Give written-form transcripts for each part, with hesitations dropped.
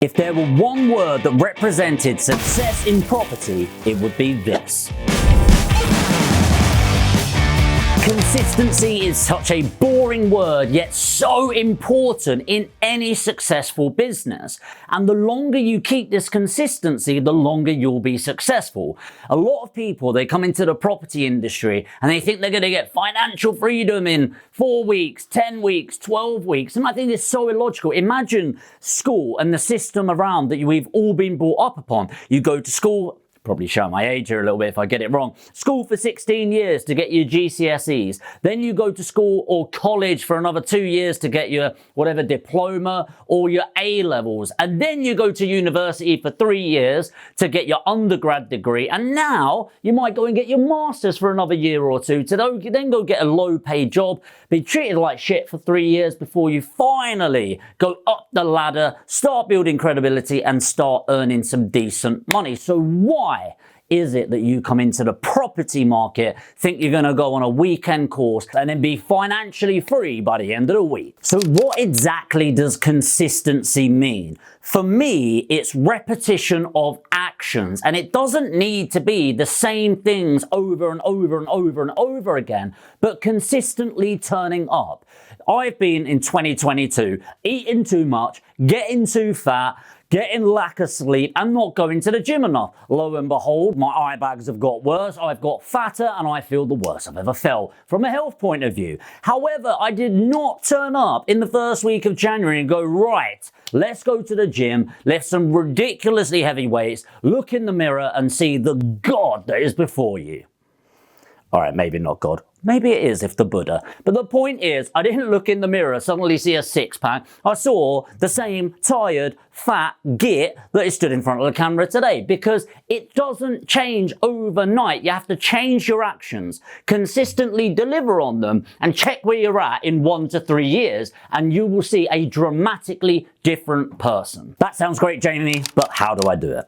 If there were one word that represented success in property, it would be this. Consistency is such a boring word, yet so important in any successful business. And the longer you keep this consistency, the longer you'll be successful. A lot of people, they come into the property industry and they think they're going to get financial freedom in 4 weeks, 10 weeks, 12 weeks. And I think it's so illogical. Imagine school and the system around that we've all been brought up upon. You go to school, probably show my age here a little bit if I get it wrong. School for 16 years to get your GCSEs. Then you go to school or college for another 2 years to get your whatever diploma or your A-levels. And then you go to university for 3 years to get your undergrad degree. And now you might go and get your master's for another year or two to then go get a low-paid job, be treated like shit for 3 years before you finally go up the ladder, start building credibility and start earning some decent money. So why is it that you come into the property market, think you're going to go on a weekend course and then be financially free by the end of the week? So what exactly does consistency mean? For me, it's repetition of actions, and it doesn't need to be the same things over and over and over and over again, but consistently turning up. I've been in 2022 eating too much, getting too fat, getting lack of sleep and not going to the gym enough. Lo and behold, my eye bags have got worse, I've got fatter, and I feel the worst I've ever felt from a health point of view. However, I did not turn up in the first week of January and go, right, let's go to the gym, lift some ridiculously heavy weights, look in the mirror and see the God that is before you. All right, maybe not God. Maybe it is if the Buddha. But the point is, I didn't look in the mirror, suddenly see a six-pack. I saw the same tired, fat git that is stood in front of the camera today, because it doesn't change overnight. You have to change your actions, consistently deliver on them, and check where you're at in 1 to 3 years, and you will see a dramatically different person. That sounds great, Jamie, but how do I do it?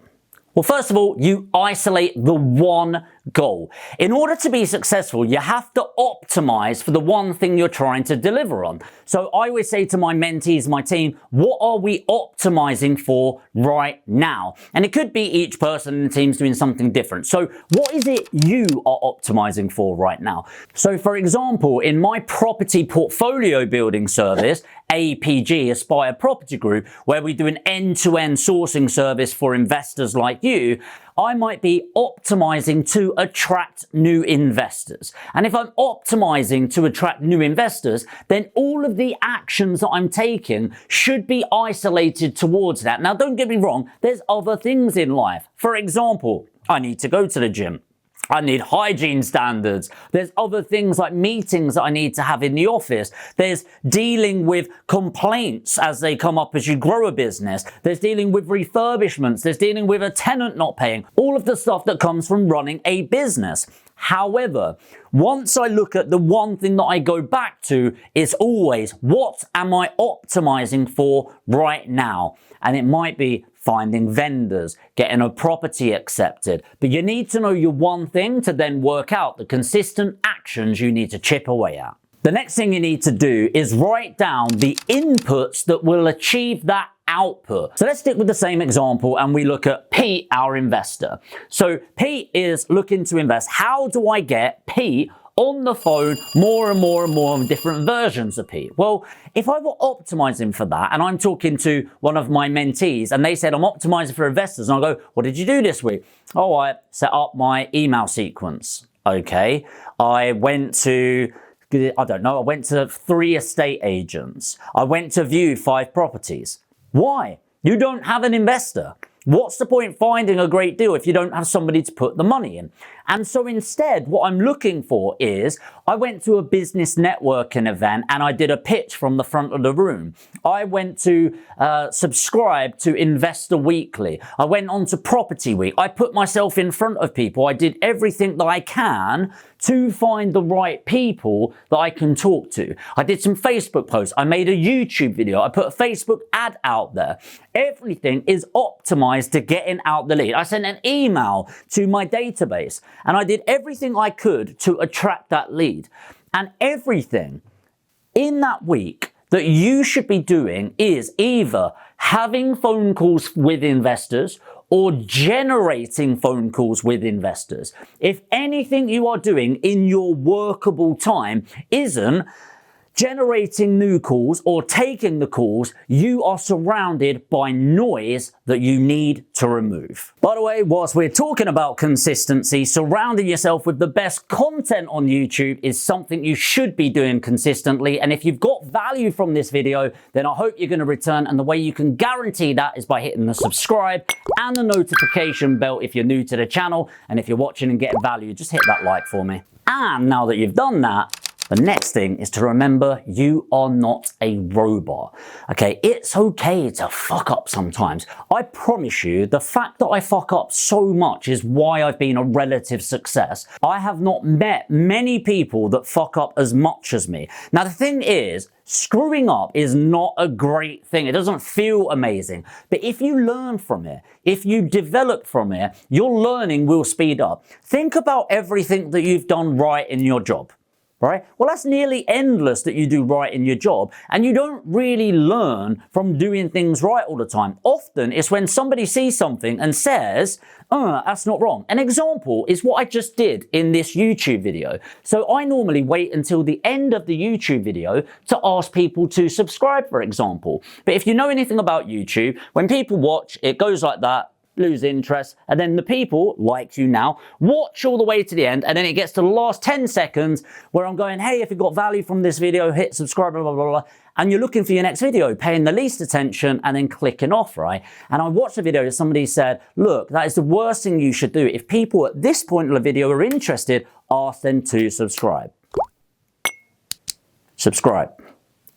Well, first of all, you isolate the one goal. In order to be successful, you have to optimize for the one thing you're trying to deliver on. So I always say to my mentees, my team, what are we optimizing for right now? And it could be each person in the team's doing something different. So what is it you are optimizing for right now? So for example, in my property portfolio building service, APG, Aspire Property Group, where we do an end-to-end sourcing service for investors like you, I might be optimizing to attract new investors. And if I'm optimizing to attract new investors, then all of the actions that I'm taking should be isolated towards that. Now, don't get me wrong, there's other things in life. For example, I need to go to the gym. I need hygiene standards. There's other things like meetings that I need to have in the office. There's dealing with complaints as they come up as you grow a business. There's dealing with refurbishments. There's dealing with a tenant not paying. All of the stuff that comes from running a business. However, once I look at the one thing that I go back to, is always, what am I optimizing for right now? And it might be finding vendors, getting a property accepted. But you need to know your one thing to then work out the consistent actions you need to chip away at. The next thing you need to do is write down the inputs that will achieve that output. So let's stick with the same example and we look at Pete, our investor. So Pete is looking to invest. How do I get Pete on the phone more and more and more different versions of Pete? Well, if I were optimizing for that and I'm talking to one of my mentees and they said, I'm optimizing for investors, and I go, what did you do this week? Oh, I set up my email sequence. Okay. I went to 3 estate agents. I went to view 5 properties. Why? You don't have an investor. What's the point finding a great deal if you don't have somebody to put the money in? And so instead, what I'm looking for is, I went to a business networking event and I did a pitch from the front of the room. I went to subscribe to Investor Weekly. I went on to Property Week. I put myself in front of people. I did everything that I can to find the right people that I can talk to. I did some Facebook posts. I made a YouTube video. I put a Facebook ad out there. Everything is optimized to getting out the lead. I sent an email to my database and I did everything I could to attract that lead. And everything in that week that you should be doing is either having phone calls with investors or generating phone calls with investors. If anything you are doing in your workable time isn't generating new calls or taking the calls, you are surrounded by noise that you need to remove. By the way, whilst we're talking about consistency, surrounding yourself with the best content on YouTube is something you should be doing consistently. And if you've got value from this video, then I hope you're going to return. And the way you can guarantee that is by hitting the subscribe and the notification bell if you're new to the channel. And if you're watching and getting value, just hit that like for me. And now that you've done that, the next thing is to remember you are not a robot. Okay, it's okay to fuck up sometimes. I promise you, the fact that I fuck up so much is why I've been a relative success. I have not met many people that fuck up as much as me. Now, the thing is, screwing up is not a great thing. It doesn't feel amazing. But if you learn from it, if you develop from it, your learning will speed up. Think about everything that you've done right in your job. Right? Well, that's nearly endless that you do right in your job, and you don't really learn from doing things right all the time. Often it's when somebody sees something and says, that's not wrong. An example is what I just did in this YouTube video. So I normally wait until the end of the YouTube video to ask people to subscribe, for example. But if you know anything about YouTube, when people watch, it goes like that, lose interest, and then the people, like you now, watch all the way to the end, and then it gets to the last 10 seconds where I'm going, hey, if you got value from this video, hit subscribe, blah, blah, blah, blah, and you're looking for your next video, paying the least attention, and then clicking off, right? And I watched a video that somebody said, look, that is the worst thing you should do. If people at this point of the video are interested, ask them to subscribe. Subscribe.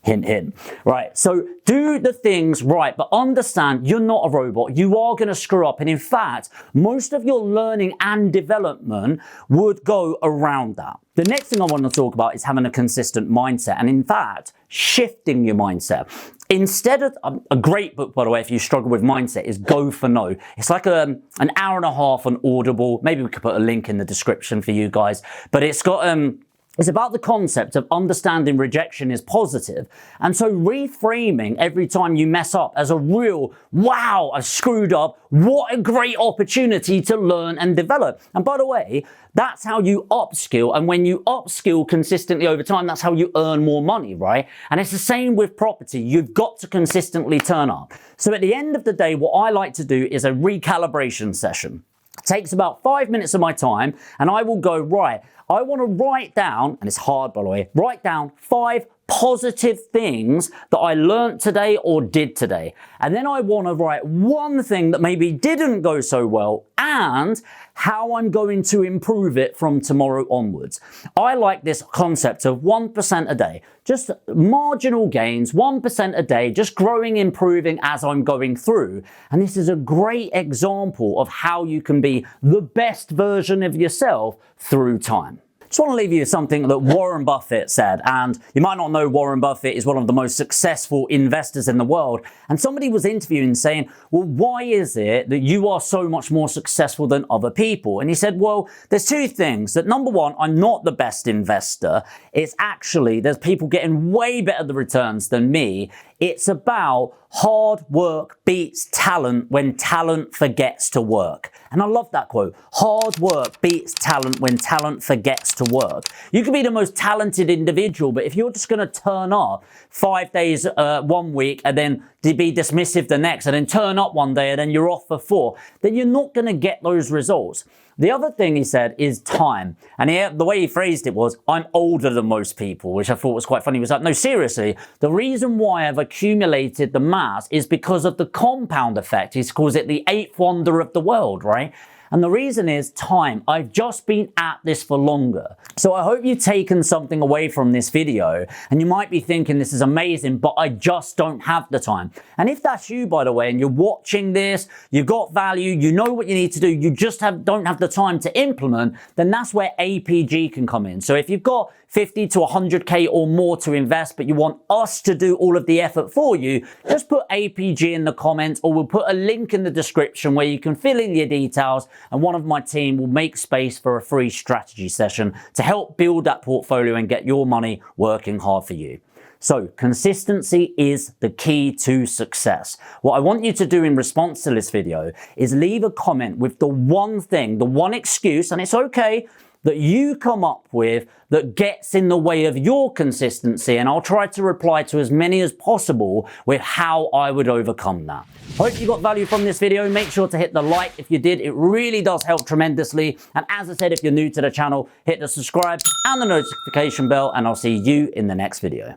Hint, hint. Right, so do the things right, but understand you're not a robot. You are going to screw up. And in fact, most of your learning and development would go around that. The next thing I want to talk about is having a consistent mindset. And in fact, shifting your mindset. Instead of a great book, by the way, if you struggle with mindset, is Go for No. It's like an hour and a half on Audible. Maybe we could put a link in the description for you guys. But it's got it's about the concept of understanding rejection is positive. And so reframing every time you mess up as a real, wow, I screwed up. What a great opportunity to learn and develop. And by the way, that's how you upskill. And when you upskill consistently over time, that's how you earn more money, right? And it's the same with property. You've got to consistently turn up. So at the end of the day, what I like to do is a recalibration session. It takes about 5 minutes of my time, and I will go, right, I want to write down, and it's hard by the way, write down 5 positive things that I learned today or did today. And then I want to write one thing that maybe didn't go so well and how I'm going to improve it from tomorrow onwards. I like this concept of 1% a day, just marginal gains, 1% a day, just growing, improving as I'm going through. And this is a great example of how you can be the best version of yourself through time. Just want to leave you with something that Warren Buffett said, and you might not know Warren Buffett is one of the most successful investors in the world, and somebody was interviewing saying, well, why is it that you are so much more successful than other people? And he said, well, there's 2 things. That number one, I'm not the best investor. It's actually, there's people getting way better the returns than me. It's about hard work beats talent when talent forgets to work. And I love that quote. Hard work beats talent when talent forgets to work. You can be the most talented individual, but if you're just going to turn up 5 days one week and then be dismissive the next, and then turn up one day and then you're off for 4, then you're not going to get those results. The other thing he said is time. And the way he phrased it was, I'm older than most people, which I thought was quite funny. He was like, no, seriously, the reason why I've accumulated the mass is because of the compound effect. He calls it the 8th wonder of the world, right? And the reason is time. I've just been at this for longer. So I hope you've taken something away from this video, and you might be thinking this is amazing, but I just don't have the time. And if that's you, by the way, and you're watching this, you've got value, you know what you need to do, you just don't have the time to implement, then that's where APG can come in. So if you've got 50 to 100K or more to invest, but you want us to do all of the effort for you, just put APG in the comments, or we'll put a link in the description where you can fill in your details, and one of my team will make space for a free strategy session to help build that portfolio and get your money working hard for you. So consistency is the key to success. What I want you to do in response to this video is leave a comment with the one thing, the one excuse, and it's okay, that you come up with that gets in the way of your consistency, and I'll try to reply to as many as possible with how I would overcome that. Hope you got value from this video. Make sure to hit the like if you did. It really does help tremendously. And as I said, if you're new to the channel, hit the subscribe and the notification bell, and I'll see you in the next video.